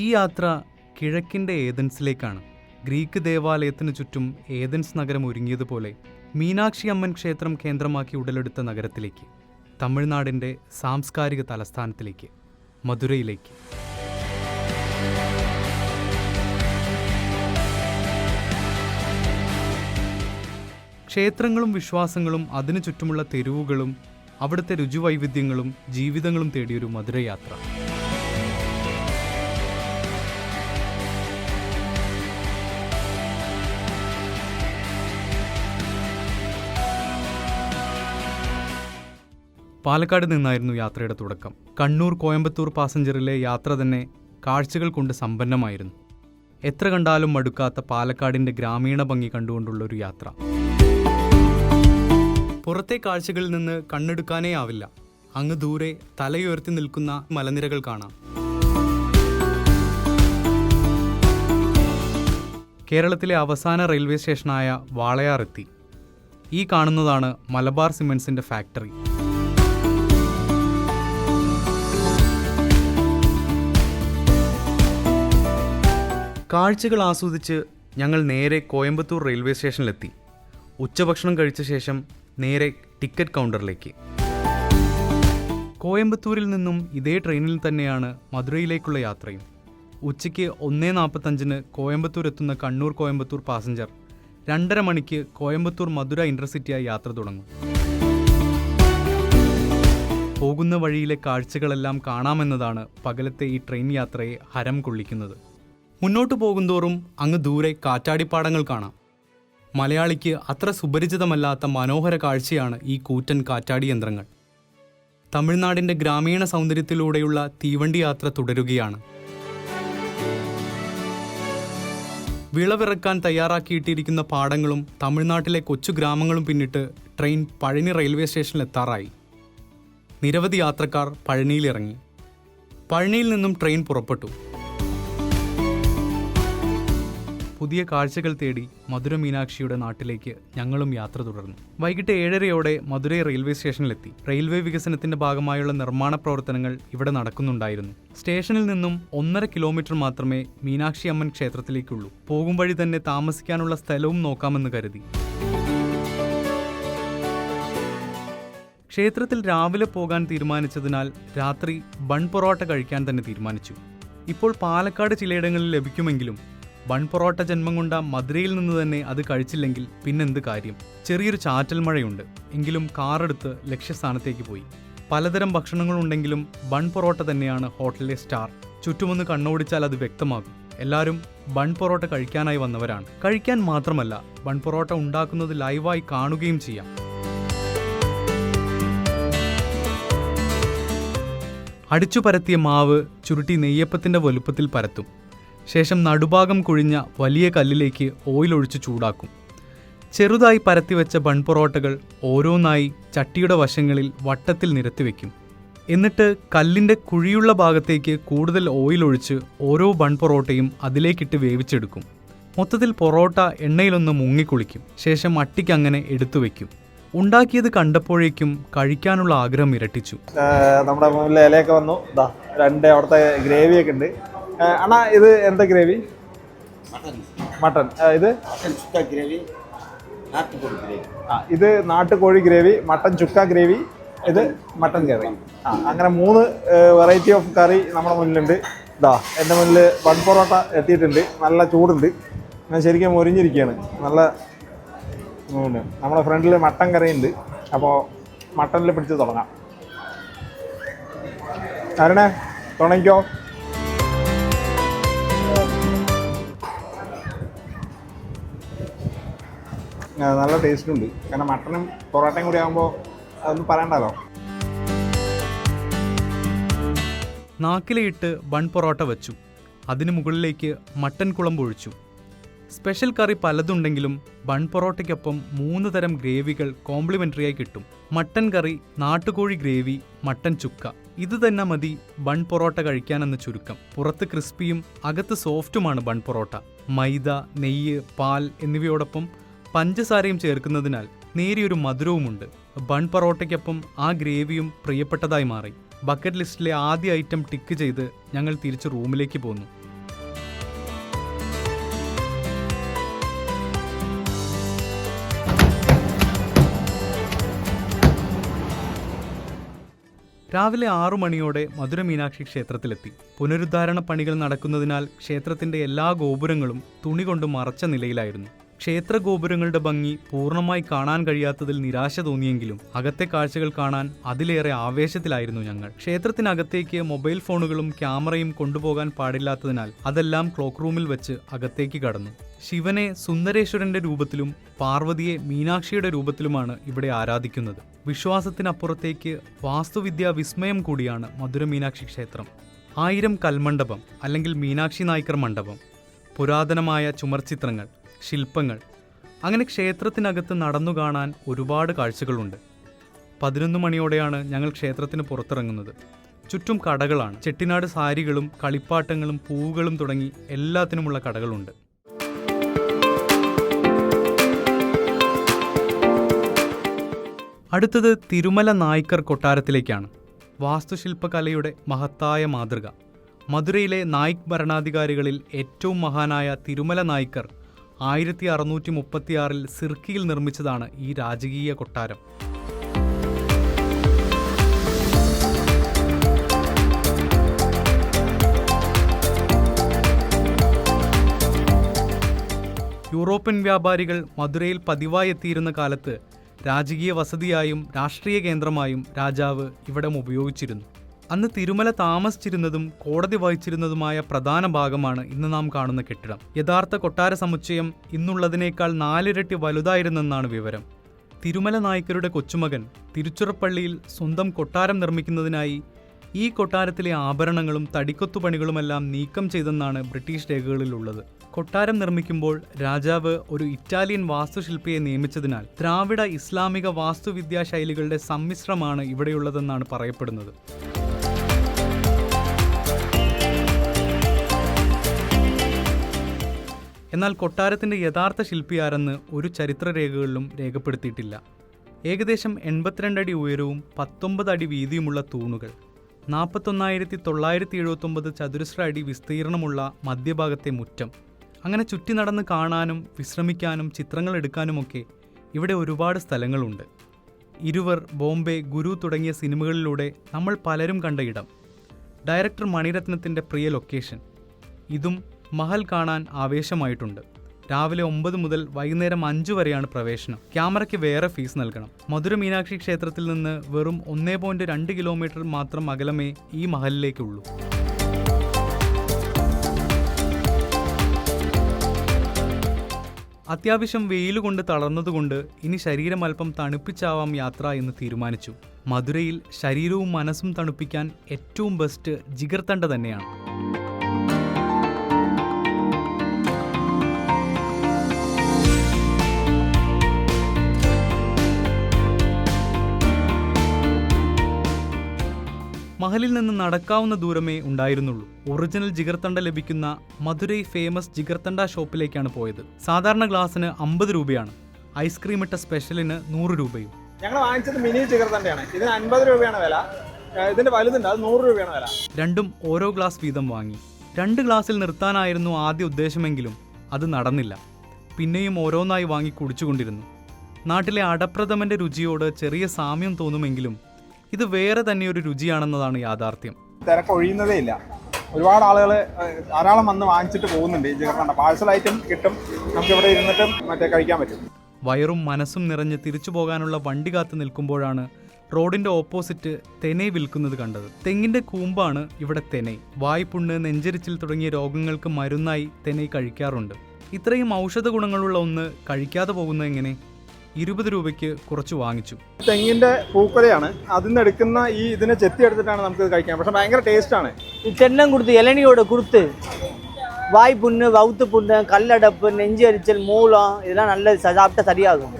ഈ യാത്ര കിഴക്കിൻ്റെ ഏതൻസിലേക്കാണ്. ഗ്രീക്ക് ദേവാലയത്തിനു ചുറ്റും ഏതൻസ് നഗരം ഒരുങ്ങിയതുപോലെ മീനാക്ഷി അമ്മൻ ക്ഷേത്രം കേന്ദ്രമാക്കി ഉടലെടുത്ത നഗരത്തിലേക്ക്, തമിഴ്നാടിൻ്റെ സാംസ്കാരിക തലസ്ഥാനത്തിലേക്ക്, മധുരയിലേക്ക്. ക്ഷേത്രങ്ങളും വിശ്വാസങ്ങളും അതിനു ചുറ്റുമുള്ള തെരുവുകളും അവിടുത്തെ രുചിവൈവിധ്യങ്ങളും ജീവിതങ്ങളും തേടിയൊരു മധുരയാത്ര. പാലക്കാട് നിന്നായിരുന്നു യാത്രയുടെ തുടക്കം. കണ്ണൂർ കോയമ്പത്തൂർ പാസഞ്ചറിലെ യാത്ര തന്നെ കാഴ്ചകൾ കൊണ്ട് സമ്പന്നമായിരുന്നു. എത്ര കണ്ടാലും മടുക്കാത്ത പാലക്കാടിൻ്റെ ഗ്രാമീണ ഭംഗി കണ്ടുകൊണ്ടുള്ള ഒരു യാത്ര. പുറത്തെ കാഴ്ചകളിൽ നിന്ന് കണ്ണെടുക്കാനേ ആവില്ല. അങ്ങ് ദൂരെ തലയുയർത്തി നിൽക്കുന്ന മലനിരകൾ കാണാം. കേരളത്തിലെ അവസാന റെയിൽവേ സ്റ്റേഷനായ വാളയാർ എത്തി. ഈ കാണുന്നതാണ് മലബാർ സിമൻസിൻ്റെ ഫാക്ടറി. കാഴ്ചകൾ ആസ്വദിച്ച് ഞങ്ങൾ നേരെ കോയമ്പത്തൂർ റെയിൽവേ സ്റ്റേഷനിലെത്തി. ഉച്ചഭക്ഷണം കഴിച്ച ശേഷം നേരെ ടിക്കറ്റ് കൗണ്ടറിലേക്ക്. കോയമ്പത്തൂരിൽ നിന്നും ഇതേ ട്രെയിനിൽ തന്നെയാണ് മധുരയിലേക്കുള്ള യാത്രയും. ഉച്ചയ്ക്ക് 1:45 കോയമ്പത്തൂർ എത്തുന്ന കണ്ണൂർ കോയമ്പത്തൂർ പാസഞ്ചർ 2:30 മണിക്ക് കോയമ്പത്തൂർ മധുര ഇൻ്റർസിറ്റിയായി യാത്ര തുടങ്ങും. പോകുന്ന വഴിയിലെ കാഴ്ചകളെല്ലാം കാണാമെന്നതാണ് പകലത്തെ ഈ ട്രെയിൻ യാത്രയെ ഹരം കൊള്ളിക്കുന്നത്. മുന്നോട്ടു പോകുന്തോറും അങ്ങ് ദൂരെ കാറ്റാടിപ്പാടങ്ങൾ കാണാം. മലയാളിക്ക് അത്ര സുപരിചിതമല്ലാത്ത മനോഹര കാഴ്ചയാണ് ഈ കൂറ്റൻ കാറ്റാടി യന്ത്രങ്ങൾ. തമിഴ്നാടിൻ്റെ ഗ്രാമീണ സൗന്ദര്യത്തിലൂടെയുള്ള തീവണ്ടി യാത്ര തുടരുകയാണ്. വിളവിറക്കാൻ തയ്യാറാക്കിയിട്ടിരിക്കുന്ന പാടങ്ങളും തമിഴ്നാട്ടിലെ കൊച്ചു ഗ്രാമങ്ങളും പിന്നിട്ട് ട്രെയിൻ പഴനി റെയിൽവേ സ്റ്റേഷനിലെത്താറായി. നിരവധി യാത്രക്കാർ പഴനിയിലിറങ്ങി. പഴനിയിൽ നിന്നും ട്രെയിൻ പുറപ്പെട്ടു. പുതിയ കാഴ്ചകൾ തേടി മധുര മീനാക്ഷിയുടെ നാട്ടിലേക്ക് ഞങ്ങളും യാത്ര തുടർന്നു. വൈകിട്ട് 7:30 മധുരൈ റെയിൽവേ സ്റ്റേഷനിലെത്തി. റെയിൽവേ വികസനത്തിന്റെ ഭാഗമായുള്ള നിർമ്മാണ പ്രവർത്തനങ്ങൾ ഇവിടെ നടക്കുന്നുണ്ടായിരുന്നു. സ്റ്റേഷനിൽ നിന്നും 1.5 കിലോമീറ്റർ മാത്രമേ മീനാക്ഷി അമ്മൻ ക്ഷേത്രത്തിലേക്കുള്ളൂ. പോകും വഴി തന്നെ താമസിക്കാനുള്ള സ്ഥലവും നോക്കാമെന്ന് കരുതി. ക്ഷേത്രത്തിൽ രാവിലെ പോകാൻ തീരുമാനിച്ചതിനാൽ രാത്രി ബൺ പൊറോട്ട കഴിക്കാൻ തന്നെ തീരുമാനിച്ചു. ഇപ്പോൾ പാലക്കാട് ചിലയിടങ്ങളിൽ ലഭിക്കുമെങ്കിലും ബൺ പൊറോട്ട ജന്മം കൊണ്ട മധുരയിൽ നിന്ന് തന്നെ അത് കഴിച്ചില്ലെങ്കിൽ പിന്നെന്ത് കാര്യം. ചെറിയൊരു ചാറ്റൽ മഴയുണ്ട്. എങ്കിലും കാറെടുത്ത് ലക്ഷ്യസ്ഥാനത്തേക്ക് പോയി. പലതരം ഭക്ഷണങ്ങളുണ്ടെങ്കിലും ബൺ പൊറോട്ട തന്നെയാണ് ഹോട്ടലിലെ സ്റ്റാർ. ചുറ്റുമൊന്ന് കണ്ണോടിച്ചാൽ അത് വ്യക്തമാകും. എല്ലാവരും ബൺ പൊറോട്ട കഴിക്കാനായി വന്നവരാണ്. കഴിക്കാൻ മാത്രമല്ല, ബൺ പൊറോട്ട ഉണ്ടാക്കുന്നത് ലൈവായി കാണുകയും ചെയ്യാം. അടിച്ചു പരത്തിയ മാവ് ചുരുട്ടി നെയ്യപ്പത്തിൻ്റെ വലുപ്പത്തിൽ പരത്തും. ശേഷം നടുഭാഗം കുഴിഞ്ഞ വലിയ കല്ലിലേക്ക് ഓയിലൊഴിച്ച് ചൂടാക്കും. ചെറുതായി പരത്തിവെച്ച ബൺ പൊറോട്ടകൾ ഓരോന്നായി ചട്ടിയുടെ വശങ്ങളിൽ വട്ടത്തിൽ നിരത്തിവെക്കും. എന്നിട്ട് കല്ലിൻ്റെ കുഴിയുള്ള ഭാഗത്തേക്ക് കൂടുതൽ ഓയിലൊഴിച്ച് ഓരോ ബൺ പൊറോട്ടയും അതിലേക്കിട്ട് വേവിച്ചെടുക്കും. മൊത്തത്തിൽ പൊറോട്ട എണ്ണയിലൊന്ന് മുങ്ങിക്കുളിക്കും. ശേഷം അട്ടിക്കങ്ങനെ എടുത്തു വയ്ക്കും. ഉണ്ടാക്കിയത് കണ്ടപ്പോഴേക്കും കഴിക്കാനുള്ള ആഗ്രഹം ഇരട്ടിച്ചു. നമ്മുടെ മുന്നിൽ ഇലയൊക്കെ വന്നു. രണ്ട് അവിടുത്തെ ഗ്രേവിയൊക്കെ ഉണ്ട്. അണ്ണാ, ഇത് എന്താ ഗ്രേവി? മട്ടൺ. ഇത് ഇത് നാട്ടുകോഴി ഗ്രേവി, മട്ടൺ ചുക്ക ഗ്രേവി, ഇത് മട്ടൺ കറി. അങ്ങനെ 3 വെറൈറ്റി ഓഫ് കറി നമ്മുടെ മുന്നിലുണ്ട്. എൻ്റെ മുന്നിൽ ബൺ പൊറോട്ട എത്തിയിട്ടുണ്ട്. നല്ല ചൂടുണ്ട്. ഞാൻ ശരിക്കും മൊരിഞ്ഞിരിക്കുകയാണ്. നല്ല നമ്മുടെ ഫ്രണ്ടിൽ മട്ടൺ കറിയുണ്ട്. അപ്പോൾ മട്ടണിൽ പിടിച്ച് തുടങ്ങാം. അരുണേ, തുടങ്ങിക്കോ. നല്ല ടേസ്റ്റ് ഉണ്ട്. കാരണം മട്ടനും പൊറോട്ടയും കൂടി ആകുമ്പോൾ അതൊന്നും പറയണ്ടല്ലോ. നാക്കിലയിട്ട് ബൺ പൊറോട്ട വെച്ചു. അതിന് മുകളിലേക്ക് മട്ടൻ കുളമ്പ് ഒഴിച്ചു. സ്പെഷ്യൽ കറി പലതുണ്ടെങ്കിലും ബൺ പൊറോട്ടയ്ക്കൊപ്പം 3 തരം ഗ്രേവികൾ കോംപ്ലിമെൻ്ററിയായി കിട്ടും. മട്ടൻ കറി, നാട്ടുകോഴി ഗ്രേവി, മട്ടൻ ചുക്ക. ഇത് തന്നെ മതി ബൺ പൊറോട്ട കഴിക്കാനെന്ന് ചുരുക്കം. പുറത്ത് ക്രിസ്പിയും അകത്ത് സോഫ്റ്റുമാണ് ബൺ പൊറോട്ട. മൈദ, നെയ്യ്, പാൽ എന്നിവയോടൊപ്പം പഞ്ചസാരയും ചേർക്കുന്നതിനാൽ നേരിയൊരു മധുരവുമുണ്ട്. ബൺ പൊറോട്ടയ്ക്കൊപ്പം ആ ഗ്രേവിയും പ്രിയപ്പെട്ടതായി മാറി. ബക്കറ്റ് ലിസ്റ്റിലെ ആദ്യ ഐറ്റം ടിക്ക് ചെയ്ത് ഞങ്ങൾ തിരിച്ച് റൂമിലേക്ക് പോന്നു. രാവിലെ 6 മണിയോടെ മധുര മീനാക്ഷി ക്ഷേത്രത്തിലെത്തി. പുനരുദ്ധാരണ പണികൾ നടക്കുന്നതിനാൽ ക്ഷേത്രത്തിന്റെ എല്ലാ ഗോപുരങ്ങളും തുണി കൊണ്ട് മറച്ച നിലയിലായിരുന്നു. ക്ഷേത്ര ഗോപുരങ്ങളുടെ ഭംഗി പൂർണ്ണമായി കാണാൻ കഴിയാത്തതിൽ നിരാശ തോന്നിയെങ്കിലും അകത്തെ കാഴ്ചകൾ കാണാൻ അതിലേറെ ആവേശത്തിലായിരുന്നു ഞങ്ങൾ. ക്ഷേത്രത്തിനകത്തേക്ക് മൊബൈൽ ഫോണുകളും ക്യാമറയും കൊണ്ടുപോകാൻ പാടില്ലാത്തതിനാൽ അതെല്ലാം ക്ലോക്ക് റൂമിൽ വെച്ച് അകത്തേക്ക് കടന്നു. ശിവനെ സുന്ദരേശ്വരന്റെ രൂപത്തിലും പാർവതിയെ മീനാക്ഷിയുടെ രൂപത്തിലുമാണ് ഇവിടെ ആരാധിക്കുന്നത്. വിശ്വാസത്തിനപ്പുറത്തേക്ക് വാസ്തുവിദ്യാ വിസ്മയം കൂടിയാണ് മധുര മീനാക്ഷി ക്ഷേത്രം. 1000 കൽമണ്ഡപം അല്ലെങ്കിൽ മീനാക്ഷി നായ്ക്കർ മണ്ഡപം, പുരാതനമായ ചുമർചിത്രങ്ങൾ, ശില്പങ്ങൾ, അങ്ങനെ ക്ഷേത്രത്തിനകത്ത് നടന്നു കാണാൻ ഒരുപാട് കാഴ്ചകളുണ്ട്. 11 മണിയോടെയാണ് ഞങ്ങൾ ക്ഷേത്രത്തിന് പുറത്തിറങ്ങുന്നത്. ചുറ്റും കടകളാണ്. ചെട്ടിനാട് സാരികളും കളിപ്പാട്ടങ്ങളും പൂവുകളും തുടങ്ങി എല്ലാത്തിനുമുള്ള കടകളുണ്ട്. അടുത്തത് തിരുമല നായ്ക്കർ കൊട്ടാരത്തിലേക്കാണ്. വാസ്തുശില്പകലയുടെ മഹത്തായ മാതൃക. മധുരയിലെ നായിക് ഭരണാധികാരികളിൽ ഏറ്റവും മഹാനായ തിരുമല നായ്ക്കർ 1636 സിർക്കിയിൽ നിർമ്മിച്ചതാണ് ഈ രാജകീയ കൊട്ടാരം. യൂറോപ്യൻ വ്യാപാരികൾ മധുരയിൽ പതിവായി എത്തിയിരുന്ന കാലത്ത് രാജകീയ വസതിയായും രാഷ്ട്രീയ കേന്ദ്രമായും രാജാവ് ഇവിടം ഉപയോഗിച്ചിരുന്നു. അന്ന് തിരുമല താമസിച്ചിരുന്നതും കോടതി വഹിച്ചിരുന്നതുമായ പ്രധാന ഭാഗമാണ് ഇന്ന് നാം കാണുന്ന കെട്ടിടം. യഥാർത്ഥ കൊട്ടാര സമുച്ചയം ഇന്നുള്ളതിനേക്കാൾ 4 ഇരട്ടി വലുതായിരുന്നെന്നാണ് വിവരം. തിരുമല നായ്ക്കരുടെ കൊച്ചുമകൻ തിരുച്ചിറപ്പള്ളിയിൽ സ്വന്തം കൊട്ടാരം നിർമ്മിക്കുന്നതിനായി ഈ കൊട്ടാരത്തിലെ ആഭരണങ്ങളും തടിക്കൊത്തുപണികളുമെല്ലാം നീക്കം ചെയ്തെന്നാണ് ബ്രിട്ടീഷ് രേഖകളിലുള്ളത്. കൊട്ടാരം നിർമ്മിക്കുമ്പോൾ രാജാവ് ഒരു ഇറ്റാലിയൻ വാസ്തുശില്പിയെ നിയമിച്ചതിനാൽ ദ്രാവിഡ ഇസ്ലാമിക വാസ്തുവിദ്യാ ശൈലികളുടെ സമ്മിശ്രമാണ് ഇവിടെയുള്ളതെന്നാണ് പറയപ്പെടുന്നത്. എന്നാൽ കൊട്ടാരത്തിന്റെ യഥാർത്ഥ ശില്പിയാരെന്ന് ഒരു ചരിത്രരേഖകളിലും രേഖപ്പെടുത്തിയിട്ടില്ല. ഏകദേശം 82 അടി ഉയരവും 19 അടി വീതിയുമുള്ള തൂണുകൾ, 41,979 ചതുരശ്ര അടി വിസ്തീർണമുള്ള മധ്യഭാഗത്തെ മുറ്റം, അങ്ങനെ ചുറ്റി നടന്ന് കാണാനും വിശ്രമിക്കാനും ചിത്രങ്ങൾ എടുക്കാനുമൊക്കെ ഇവിടെ ഒരുപാട് സ്ഥലങ്ങളുണ്ട്. ഇരുവർ, ബോംബെ, ഗുരു തുടങ്ങിയ സിനിമകളിലൂടെ നമ്മൾ പലരും കണ്ട ഇടം, ഡയറക്ടർ മണിരത്നത്തിൻ്റെ പ്രിയ ലൊക്കേഷൻ. ഇതും മഹൽ കാണാൻ ആവേശമായിട്ടുണ്ട്. രാവിലെ 9 മുതൽ വൈകുന്നേരം 5 വരെയാണ് പ്രവേശനം. ക്യാമറയ്ക്ക് വേറെ ഫീസ് നൽകണം. മധുര മീനാക്ഷി ക്ഷേത്രത്തിൽ നിന്ന് വെറും 1.2 കിലോമീറ്റർ മാത്രം അകലമേ ഈ മഹലിലേക്കുള്ളൂ. അത്യാവശ്യം വെയിലുകൊണ്ട് തളർന്നതുകൊണ്ട് ഇനി ശരീരം അല്പം തണുപ്പിച്ചാവാം യാത്ര എന്ന് തീരുമാനിച്ചു. മധുരയിൽ ശരീരവും മനസ്സും തണുപ്പിക്കാൻ ഏറ്റവും ബെസ്റ്റ് ജിഗർതണ്ട തന്നെയാണ്. മഹലിൽ നിന്ന് നടക്കാവുന്ന ദൂരമേ ഉണ്ടായിരുന്നുള്ളൂ. ഒറിജിനൽ ജിഗർതണ്ട ലഭിക്കുന്ന മധുരൈ ഫേമസ് ജിഗർതണ്ട ഷോപ്പിലേക്കാണ് പോയത്. സാധാരണ ഗ്ലാസിന് 50 രൂപയാണ്. ഐസ്ക്രീം ഇട്ട സ്പെഷ്യലിന് 100 രൂപയും. ഞങ്ങൾ വാങ്ങിച്ചത് മിനി ജിഗർതണ്ടയാണ്. ഇതിന് 50 രൂപയാണ് വില. ഇതിന്റെ വലുതുണ്ട്, അത് 100 രൂപയാണ് വില. രണ്ടും ഓരോ ഗ്ലാസ് വീതം വാങ്ങി. 2 ഗ്ലാസ്സിൽ നിർത്താനായിരുന്നു ആദ്യ ഉദ്ദേശമെങ്കിലും അത് നടന്നില്ല. പിന്നെയും ഓരോന്നായി വാങ്ങി കുടിച്ചുകൊണ്ടിരുന്നു. നാട്ടിലെ അടപ്രഥമന്റെ രുചിയോട് ചെറിയ സാമ്യം തോന്നുമെങ്കിലും ഇത് വേറെ തന്നെ ഒരു രുചിയാണെന്നതാണ് യാഥാർത്ഥ്യം. തിരക്കൊഴിയുന്നതേ ഇല്ല. ഒരുപാട് ആളുകൾ ധാരാളം വന്ന് വാങ്ങിച്ചിട്ട് പോകുന്നുണ്ട്. ഈ ജിഗർതണ്ട പാഴ്സലായിട്ടും കിട്ടും. നമുക്ക് ഇവിടെ ഇരുന്നിട്ടും കഴിക്കാൻ പറ്റും. വയറും മനസ്സും നിറഞ്ഞ് തിരിച്ചു പോകാനുള്ള വണ്ടി കാത്തു നിൽക്കുമ്പോഴാണ് റോഡിന്റെ ഓപ്പോസിറ്റ് തെനൈ വിൽക്കുന്നത് കണ്ടത്. തെങ്ങിന്റെ കൂമ്പാണ് ഇവിടെ തെനൈ. വായ്പുണ്ണ്, നെഞ്ചരിച്ചിൽ തുടങ്ങിയ രോഗങ്ങൾക്ക് മരുന്നായി തെനൈ കഴിക്കാറുണ്ട്. ഇത്രയും ഔഷധ ഗുണങ്ങളുള്ള ഒന്ന് കഴിക്കാതെ പോകുന്നത് എങ്ങനെ? 20 രൂപയ്ക്ക് കുറച്ച് വാങ്ങിച്ചു. തെങ്ങിന്റെ പൂക്കൊലയാണ്. അതിന്ന് എടുക്കുന്ന ഇതിനെ ചെത്തി എടുത്തിട്ടാണ് നമുക്ക് കഴിക്കാൻ. പക്ഷെ ഭയങ്കര ടേസ്റ്റ് ആണ്. ഈ ചെന്നം കൊടുത്ത് ഇളനിയോട് കൊടുത്ത് வாய் புண்ணு, வவுத்து புண்ணு, கல்லடப்பு, நெஞ்சு எரிச்சல், மூலம் இதெல்லாம் நல்லது சாப்பிட்டா சரியாகும்.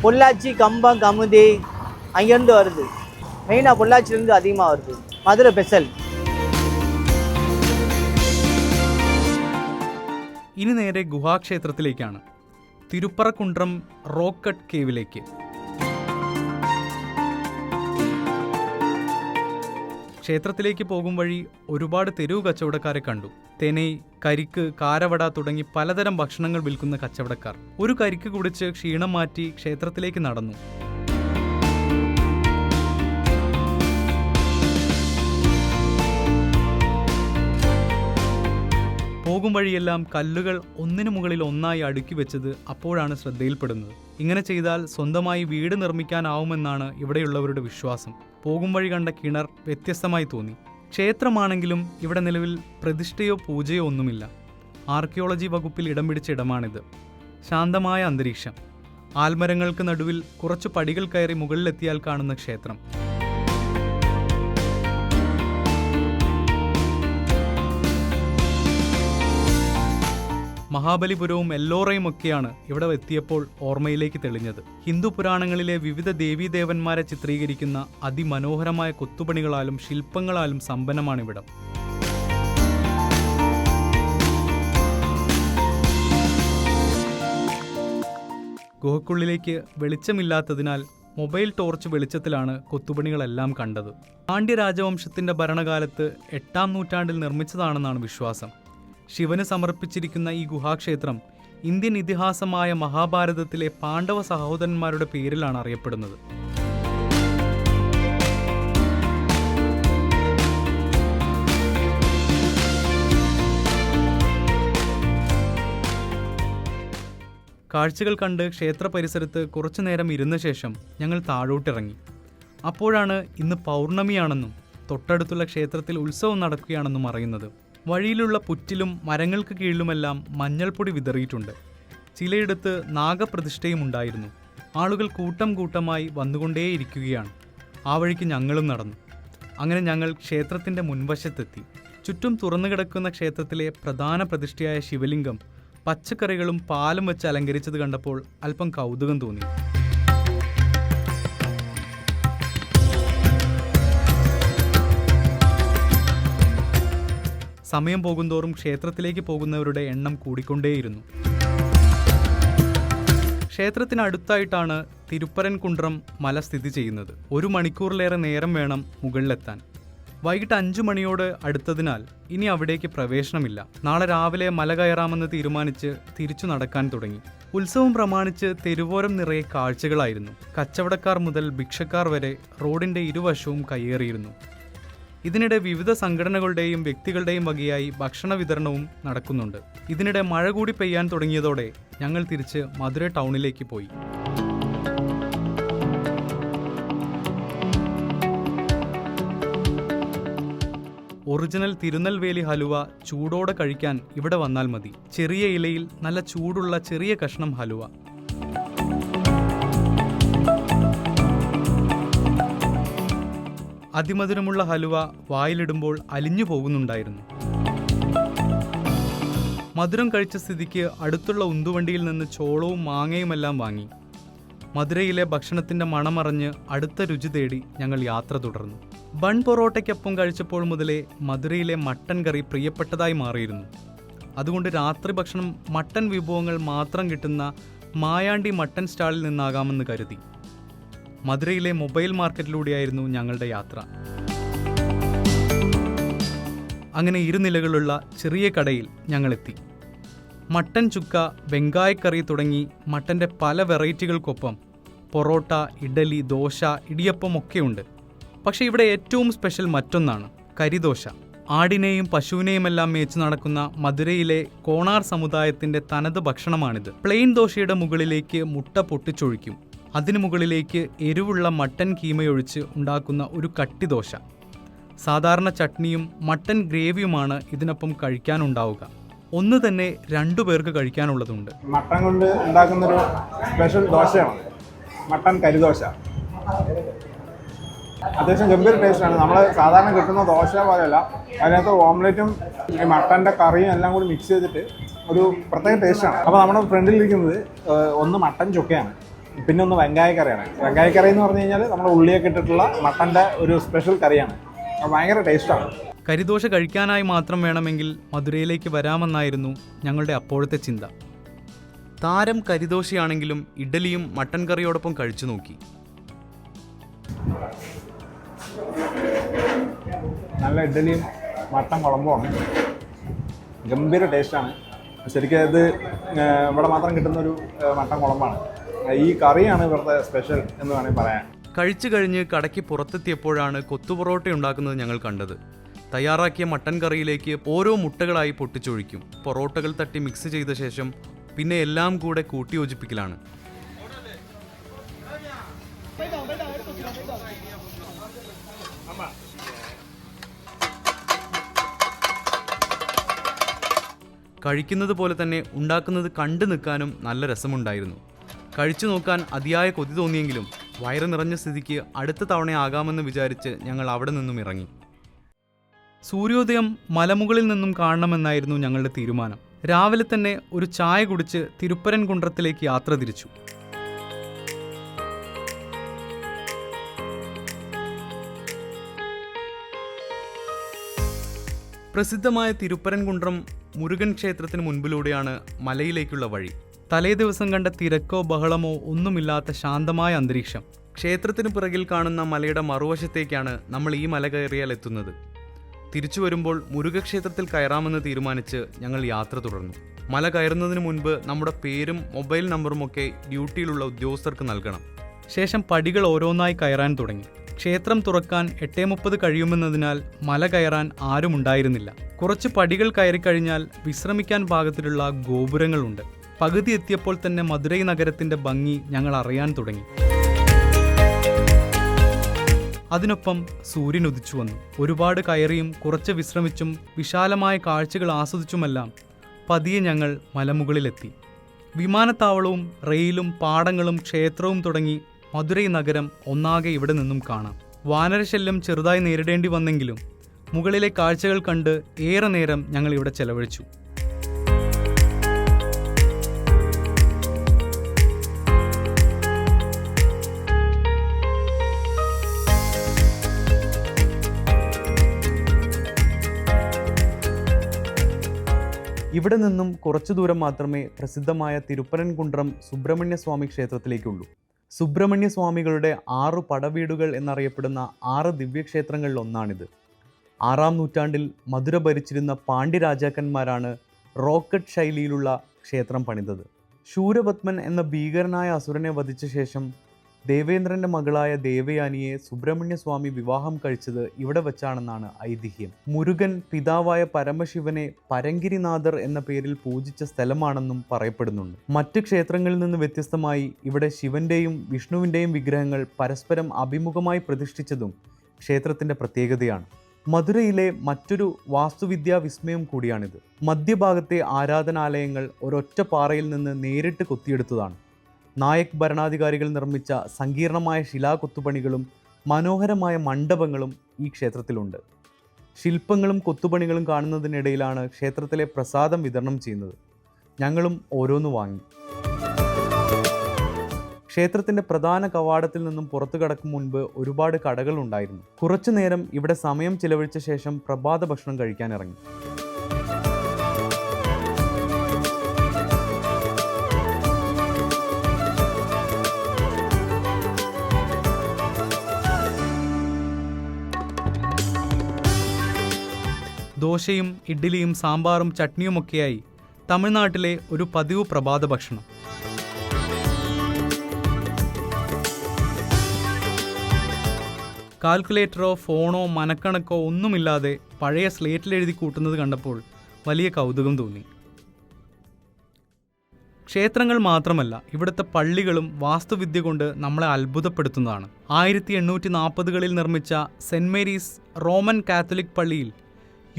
பொள்ளாச்சி, கம்பம், கமுதி அங்கேருந்து வருது. மெயினாக பொள்ளாச்சிலேருந்து அதிகமாக வருது. மதுரை ஸ்பெஷல். ഇനി നേരെ ഗുഹാക്ഷേത്രത്തിലേക്കാണ്. തിരുപ്പറക്കുണ്ട്രം റോക്ക് കട്ട് കേവിലേക്ക്. ക്ഷേത്രത്തിലേക്ക് പോകും വഴി ഒരുപാട് തെരുവ് കച്ചവടക്കാരെ കണ്ടു. തെനൈ, കരിക്ക്, കാരവട തുടങ്ങി പലതരം ഭക്ഷണങ്ങൾ വിൽക്കുന്ന കച്ചവടക്കാർ. ഒരു കരിക്ക് കുടിച്ച് ക്ഷീണം മാറ്റി ക്ഷേത്രത്തിലേക്ക് നടന്നു. പോകും വഴിയെല്ലാം കല്ലുകൾ ഒന്നിനു മുകളിൽ ഒന്നായി അടുക്കി വെച്ചത് അപ്പോഴാണ് ശ്രദ്ധയിൽപ്പെടുന്നത്. ഇങ്ങനെ ചെയ്താൽ സ്വന്തമായി വീട് നിർമ്മിക്കാനാവുമെന്നാണ് ഇവിടെയുള്ളവരുടെ വിശ്വാസം. പോകും വഴി കണ്ട കിണർ വ്യത്യസ്തമായി തോന്നി. ക്ഷേത്രമാണെങ്കിലും ഇവിടെ നിലവിൽ പ്രതിഷ്ഠയോ പൂജയോ ഒന്നുമില്ല. ആർക്കിയോളജി വകുപ്പിൽ ഇടം പിടിച്ച ഇടമാണിത്. ശാന്തമായ അന്തരീക്ഷം. ആൽമരങ്ങൾക്ക് നടുവിൽ കുറച്ചു പടികൾ കയറി മുകളിലെത്തിയാൽ കാണുന്ന ക്ഷേത്രം. മഹാബലിപുരവും എല്ലോറയും ഒക്കെയാണ് ഇവിടെ എത്തിയപ്പോൾ ഓർമ്മയിലേക്ക് തെളിഞ്ഞത്. ഹിന്ദു പുരാണങ്ങളിലെ വിവിധ ദേവീദേവന്മാരെ ചിത്രീകരിക്കുന്ന അതിമനോഹരമായ കൊത്തുപണികളാലും ശില്പങ്ങളാലും സമ്പന്നമാണിവിടം. ഗുഹയ്ക്കുള്ളിലേക്ക് വെളിച്ചമില്ലാത്തതിനാൽ മൊബൈൽ ടോർച്ച് വെളിച്ചത്തിലാണ് കൊത്തുപണികളെല്ലാം കണ്ടത്. പാണ്ഡ്യ രാജവംശത്തിന്റെ ഭരണകാലത്ത് 8-ാം നൂറ്റാണ്ടിൽ നിർമ്മിച്ചതാണെന്നാണ് വിശ്വാസം. ശിവന് സമർപ്പിച്ചിരിക്കുന്ന ഈ ഗുഹാക്ഷേത്രം ഇന്ത്യൻ ഇതിഹാസമായ മഹാഭാരതത്തിലെ പാണ്ഡവ സഹോദരന്മാരുടെ പേരിലാണ് അറിയപ്പെടുന്നത്. കാഴ്ചകൾ കണ്ട് ക്ഷേത്ര പരിസരത്ത് കുറച്ചു നേരം ഇരുന്ന ശേഷം ഞങ്ങൾ താഴോട്ടിറങ്ങി. അപ്പോഴാണ് ഇന്ന് പൗർണമിയാണെന്നും തൊട്ടടുത്തുള്ള ക്ഷേത്രത്തിൽ ഉത്സവം നടക്കുകയാണെന്നും അറിയുന്നത്. വഴിയിലുള്ള പുറ്റിലും മരങ്ങൾക്ക് കീഴിലുമെല്ലാം മഞ്ഞൾപ്പൊടി വിതറിയിട്ടുണ്ട്. ചിലയിടത്ത് നാഗപ്രതിഷ്ഠയും ഉണ്ടായിരുന്നു. ആളുകൾ കൂട്ടം കൂട്ടമായി വന്നുകൊണ്ടേയിരിക്കുകയാണ്. ആ വഴിക്ക് ഞങ്ങളും നടന്നു. അങ്ങനെ ഞങ്ങൾ ക്ഷേത്രത്തിൻ്റെ മുൻവശത്തെത്തി. ചുറ്റും തുറന്നുകിടക്കുന്ന ക്ഷേത്രത്തിലെ പ്രധാന പ്രതിഷ്ഠയായ ശിവലിംഗം പച്ചക്കറികളും പാലും വെച്ച് അലങ്കരിച്ചത് കണ്ടപ്പോൾ അല്പം കൗതുകം തോന്നി. സമയം പോകുന്തോറും ക്ഷേത്രത്തിലേക്ക് പോകുന്നവരുടെ എണ്ണം കൂടിക്കൊണ്ടേയിരുന്നു. ക്ഷേത്രത്തിനടുത്തായിട്ടാണ് തിരുപ്പരൻകുണ്ട്രം മല സ്ഥിതി ചെയ്യുന്നത്. 1 മണിക്കൂറിലേറെ നേരം വേണം മുകളിലെത്താൻ. വൈകിട്ട് 5 മണിയോട് അടുത്തതിനാൽ ഇനി അവിടേക്ക് പ്രവേശനമില്ല. നാളെ രാവിലെ മല കയറാമെന്ന് തീരുമാനിച്ച് തിരിച്ചു നടക്കാൻ തുടങ്ങി. ഉത്സവം പ്രമാണിച്ച് തെരുവോരം നിറയെ കാഴ്ചകളായിരുന്നു. കച്ചവടക്കാർ മുതൽ ഭിക്ഷക്കാർ വരെ റോഡിന്റെ ഇരുവശവും കയ്യേറിയിരുന്നു. ഇതിനിടെ വിവിധ സംഘടനകളുടെയും വ്യക്തികളുടെയും വകയായി ഭക്ഷണ വിതരണവും നടക്കുന്നുണ്ട്. ഇതിനിടെ മഴ കൂടി പെയ്യാൻ തുടങ്ങിയതോടെ ഞങ്ങൾ തിരിച്ച് മധുര ടൗണിലേക്ക് പോയി. ഒറിജിനൽ തിരുനെൽവേലി ഹലുവ ചൂടോടെ കഴിക്കാൻ ഇവിടെ വന്നാൽ മതി. ചെറിയ ഇലയിൽ നല്ല ചൂടുള്ള ചെറിയ കഷ്ണം ഹലുവ. അതിമധുരമുള്ള ഹലുവ വായിലിടുമ്പോൾ അലിഞ്ഞു പോകുന്നുണ്ടായിരുന്നു. മധുരം കഴിച്ച സ്ഥിതിക്ക് അടുത്തുള്ള ഉന്തുവണ്ടിയിൽ നിന്ന് ചോളവും മാങ്ങയുമെല്ലാം വാങ്ങി. മധുരയിലെ ഭക്ഷണത്തിന്റെ മണമറിഞ്ഞ് അടുത്ത രുചി തേടി ഞങ്ങൾ യാത്ര തുടർന്നു. ബൺ പൊറോട്ടയ്ക്കൊപ്പം കഴിച്ചപ്പോൾ മുതലേ മധുരയിലെ മട്ടൻ കറി പ്രിയപ്പെട്ടതായി മാറിയിരുന്നു. അതുകൊണ്ട് രാത്രി ഭക്ഷണം മട്ടൻ വിഭവങ്ങൾ മാത്രം കിട്ടുന്ന മായാണ്ടി മട്ടൻ സ്റ്റാളിൽ നിന്നാകാമെന്ന് കരുതി. മധുരയിലെ മൊബൈൽ മാർക്കറ്റിലൂടെയായിരുന്നു ഞങ്ങളുടെ യാത്ര. അങ്ങനെ ഇരുനിലകളുള്ള ചെറിയ കടയിൽ ഞങ്ങളെത്തി. മട്ടൻ ചുക്ക, വെങ്കായക്കറി തുടങ്ങി മട്ടൻ്റെ പല വെറൈറ്റികൾക്കൊപ്പം പൊറോട്ട, ഇഡലി, ദോശ, ഇടിയപ്പം ഒക്കെയുണ്ട്. പക്ഷേ ഇവിടെ ഏറ്റവും സ്പെഷ്യൽ മറ്റൊന്നാണ്, കരിദോശ. ആടിനെയും പശുവിനെയുമെല്ലാം മേച്ചു നടക്കുന്ന മധുരയിലെ കോണാർ സമുദായത്തിൻ്റെ തനത് ഭക്ഷണമാണിത്. പ്ലെയിൻ ദോശയുടെ മുകളിലേക്ക് മുട്ട പൊട്ടിച്ചൊഴിക്കും. അതിനു മുകളിലേക്ക് എരിവുള്ള മട്ടൻ കീമയൊഴിച്ച് ഉണ്ടാക്കുന്ന ഒരു കട്ടിദോശ. സാധാരണ ചട്നിയും മട്ടൻ ഗ്രേവിയുമാണ് ഇതിനൊപ്പം കഴിക്കാനുണ്ടാവുക. ഒന്ന് തന്നെ 2 പേർക്ക് കഴിക്കാനുള്ളതുണ്ട്. മട്ടൻ കൊണ്ട് ഉണ്ടാക്കുന്നൊരു സ്പെഷ്യൽ ദോശയാണ് മട്ടൻ കരിദോശ. അത്യാവശ്യം ഗംഭീര ടേസ്റ്റാണ്. നമ്മൾ സാധാരണ കിട്ടുന്ന ദോശ പോലെയല്ല. അതിനകത്ത് ഓംലെറ്റും ഈ മട്ടൻ്റെ കറിയും എല്ലാം കൂടി മിക്സ് ചെയ്തിട്ട് ഒരു പ്രത്യേക ടേസ്റ്റാണ്. അപ്പോൾ നമ്മുടെ ഫ്രണ്ടിലിരിക്കുന്നത് ഒന്ന് മട്ടൻ ചുക്കയാണ്, പിന്നെ ഒന്ന് വെങ്കായക്കറിയാണ്. വെങ്കായക്കറി എന്ന് പറഞ്ഞു കഴിഞ്ഞാൽ നമ്മൾ ഉള്ളിയൊക്കെ ഇട്ടിട്ടുള്ള മട്ടൻ്റെ ഒരു സ്പെഷ്യൽ കറിയാണ്. ഭയങ്കര ടേസ്റ്റാണ്. കരിദോശ കഴിക്കാനായി മാത്രം വേണമെങ്കിൽ മധുരയിലേക്ക് വരാമെന്നായിരുന്നു ഞങ്ങളുടെ അപ്പോഴത്തെ ചിന്ത. താരം കരിദോശയാണെങ്കിലും ഇഡ്ഡലിയും മട്ടൻ കറിയോടൊപ്പം കഴിച്ചു നോക്കി. നല്ല ഇഡ്ഡലിയും മട്ടൻ കുഴമ്പുമാണ്. ഗംഭീര ടേസ്റ്റാണ്. ശരിക്കും ഇത് ഇവിടെ മാത്രം കിട്ടുന്നൊരു മട്ടൻ കുഴമ്പാണ്. ഈ കറിയാണ് ഇവിടുത്തെ സ്പെഷ്യൽ എന്ന് വേണമെങ്കിൽ പറയാം. കഴിച്ചു കഴിഞ്ഞ് കടയ്ക്ക് പുറത്തെത്തിയപ്പോഴാണ് കൊത്തുപൊറോട്ട ഉണ്ടാക്കുന്നത് ഞങ്ങൾ കണ്ടത്. തയ്യാറാക്കിയ മട്ടൻ കറിയിലേക്ക് ഓരോ മുട്ടകളായി പൊട്ടിച്ചൊഴിക്കും. പൊറോട്ടകൾ തട്ടി മിക്സ് ചെയ്ത ശേഷം പിന്നെ എല്ലാം കൂടെ കൂട്ടിയോജിപ്പിക്കലാണ്. കഴിക്കുന്നത് പോലെ തന്നെ ഉണ്ടാക്കുന്നത് കണ്ടു നിൽക്കാനും നല്ല രസമുണ്ടായിരുന്നു. കഴിച്ചു നോക്കാൻ അതിയായ കൊതി തോന്നിയെങ്കിലും വയറ് നിറഞ്ഞ സ്ഥിതിക്ക് അടുത്ത തവണയാകാമെന്ന് വിചാരിച്ച് ഞങ്ങൾ അവിടെ നിന്നും ഇറങ്ങി. സൂര്യോദയം മലമുകളിൽ നിന്നും കാണണമെന്നായിരുന്നു ഞങ്ങളുടെ തീരുമാനം. രാവിലെ തന്നെ ഒരു ചായ കുടിച്ച് തിരുപ്പരൻകുன்றത്തിലേക്ക് യാത്ര തിരിച്ചു. പ്രസിദ്ധമായ തിരുപ്പരൻകുன்றம் മുരുകൻ ക്ഷേത്രത്തിന് മുൻപിലൂടെയാണ് മലയിലേക്കുള്ള വഴി. തലേ ദിവസം കണ്ട തിരക്കോ ബഹളമോ ഒന്നുമില്ലാത്ത ശാന്തമായ അന്തരീക്ഷം. ക്ഷേത്രത്തിന് പിറകിൽ കാണുന്ന മലയുടെ മറുവശത്തേക്കാണ് നമ്മൾ ഈ മല കയറിയാൽ എത്തുന്നത്. തിരിച്ചു വരുമ്പോൾ മുരുകക്ഷേത്രത്തിൽ കയറാമെന്ന് തീരുമാനിച്ച് ഞങ്ങൾ യാത്ര തുടർന്നു. മല കയറുന്നതിന് മുൻപ് നമ്മുടെ പേരും മൊബൈൽ നമ്പറുമൊക്കെ ഡ്യൂട്ടിയിലുള്ള ഉദ്യോഗസ്ഥർക്ക് നൽകണം. ശേഷം പടികൾ ഓരോന്നായി കയറാൻ തുടങ്ങി. ക്ഷേത്രം തുറക്കാൻ 8:30 കഴിയുമെന്നതിനാൽ മല കയറാൻ ആരുമുണ്ടായിരുന്നില്ല. കുറച്ച് പടികൾ കയറിക്കഴിഞ്ഞാൽ വിശ്രമിക്കാൻ പാകത്തിലുള്ള ഗോപുരങ്ങളുണ്ട്. പകുതി എത്തിയപ്പോൾ തന്നെ മധുരൈ നഗരത്തിന്റെ ഭംഗി ഞങ്ങൾ അറിയാൻ തുടങ്ങി. അതിനൊപ്പം സൂര്യൻ ഉദിച്ചു വന്നു. ഒരുപാട് കയറിയും കുറച്ച് വിശ്രമിച്ചും വിശാലമായ കാഴ്ചകൾ ആസ്വദിച്ചുമെല്ലാം പതിയെ ഞങ്ങൾ മലമുകളിലെത്തി. വിമാനത്താവളവും റെയിലും പാടങ്ങളും ക്ഷേത്രവും തുടങ്ങി മധുരൈ നഗരം ഒന്നാകെ ഇവിടെ നിന്നും കാണാം. വാനരശല്യം ചെറുതായി നേരിടേണ്ടി വന്നെങ്കിലും മുകളിലെ കാഴ്ചകൾ കണ്ട് ഏറെ നേരം ഞങ്ങൾ ഇവിടെ ചെലവഴിച്ചു. ഇവിടെ നിന്നും കുറച്ചു ദൂരം മാത്രമേ പ്രസിദ്ധമായ തിരുപ്പരൻകുன்றம் സുബ്രഹ്മണ്യസ്വാമി ക്ഷേത്രത്തിലേക്കുള്ളൂ. സുബ്രഹ്മണ്യസ്വാമികളുടെ 6 പടവീടുകൾ എന്നറിയപ്പെടുന്ന 6 ദിവ്യക്ഷേത്രങ്ങളിൽ ഒന്നാണിത്. 6-ാം നൂറ്റാണ്ടിൽ മധുര ഭരിച്ചിരുന്ന പാണ്ഡ്യ രാജാക്കന്മാരാണ് റോക്കറ്റ് ശൈലിയിലുള്ള ക്ഷേത്രം പണിതത്. ശൂരപത്മൻ എന്ന ഭീകരനായ അസുരനെ വധിച്ച ശേഷം ദേവേന്ദ്രന്റെ മകളായ ദേവയാനിയെ സുബ്രഹ്മണ്യസ്വാമി വിവാഹം കഴിച്ചത് ഇവിടെ വെച്ചാണെന്നാണ് ഐതിഹ്യം. മുരുകൻ പിതാവായ പരമശിവനെ പരങ്കിരിനാഥർ എന്ന പേരിൽ പൂജിച്ച സ്ഥലമാണെന്നും പറയപ്പെടുന്നുണ്ട്. മറ്റ് ക്ഷേത്രങ്ങളിൽ നിന്ന് വ്യത്യസ്തമായി ഇവിടെ ശിവന്റെയും വിഷ്ണുവിന്റെയും വിഗ്രഹങ്ങൾ പരസ്പരം അഭിമുഖമായി പ്രതിഷ്ഠിച്ചതും ക്ഷേത്രത്തിന്റെ പ്രത്യേകതയാണ്. മധുരയിലെ മറ്റൊരു വാസ്തുവിദ്യാ വിസ്മയം കൂടിയാണിത്. മധ്യഭാഗത്തെ ആരാധനാലയങ്ങൾ ഒരൊറ്റ പാറയിൽ നിന്ന് നേരിട്ട് കൊത്തിയെടുത്തതാണ്. നായക് ഭരണാധികാരികൾ നിർമ്മിച്ച സങ്കീർണമായ ശിലാകൊത്തുപണികളും മനോഹരമായ മണ്ഡപങ്ങളും ഈ ക്ഷേത്രത്തിലുണ്ട്. ശില്പങ്ങളും കൊത്തുപണികളും കാണുന്നതിനിടയിലാണ് ക്ഷേത്രത്തിലെ പ്രസാദം വിതരണം ചെയ്യുന്നത്. ഞങ്ങളും ഓരോന്ന് വാങ്ങി. ക്ഷേത്രത്തിന്റെ പ്രധാന കവാടത്തിൽ നിന്നും പുറത്തു കടക്കും മുൻപ് ഒരുപാട് കടകൾ ഉണ്ടായിരുന്നു. കുറച്ചു നേരം ഇവിടെ സമയം ചിലവഴിച്ച ശേഷം പ്രഭാത ഭക്ഷണം കഴിക്കാനിറങ്ങി. ദോശയും ഇഡ്ഡലിയും സാമ്പാറും ചട്നിയുമൊക്കെയായി തമിഴ്നാട്ടിലെ ഒരു പതിവ് പ്രഭാത ഭക്ഷണം. കാൽക്കുലേറ്ററോ ഫോണോ മനക്കണക്കോ ഒന്നുമില്ലാതെ പഴയ സ്ലേറ്റിലെഴുതി കൂട്ടുന്നത് കണ്ടപ്പോൾ വലിയ കൗതുകം തോന്നി. ക്ഷേത്രങ്ങൾ മാത്രമല്ല, ഇവിടുത്തെ പള്ളികളും വാസ്തുവിദ്യ കൊണ്ട് നമ്മളെ അത്ഭുതപ്പെടുത്തുന്നതാണ്. 1840കളിൽ നിർമ്മിച്ച സെന്റ് മേരീസ് റോമൻ കാത്തലിക് പള്ളിയിൽ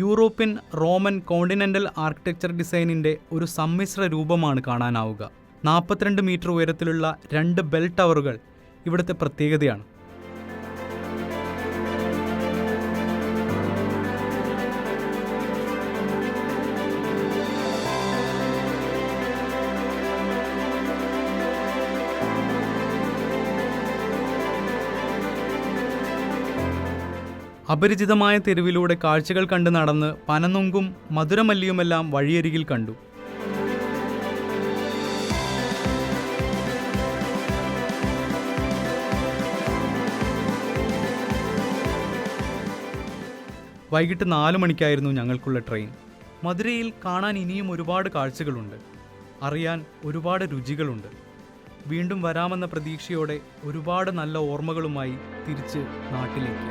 യൂറോപ്യൻ റോമൻ കോണ്ടിനെൻ്റൽ ആർക്കിടെക്ചർ ഡിസൈനിൻ്റെ ഒരു സമ്മിശ്ര രൂപമാണ് കാണാനാവുക. 42 മീറ്റർ ഉയരത്തിലുള്ള 2 ബെൽ ടവറുകൾ ഇവിടുത്തെ പ്രത്യേകതയാണ്. അപരിചിതമായ തെരുവിലൂടെ കാഴ്ചകൾ കണ്ട് നടന്ന് പനനൊങ്കും മധുരമല്ലിയുമെല്ലാം വഴിയരികിൽ കണ്ടു. വൈകിട്ട് 4 മണിക്കായിരുന്നു ഞങ്ങൾക്കുള്ള ട്രെയിൻ. മധുരയിൽ കാണാൻ ഇനിയും ഒരുപാട് കാഴ്ചകളുണ്ട്, അറിയാൻ ഒരുപാട് രുചികളുണ്ട്. വീണ്ടും വരാമെന്ന പ്രതീക്ഷയോടെ ഒരുപാട് നല്ല ഓർമ്മകളുമായി തിരിച്ച് നാട്ടിലേക്ക്.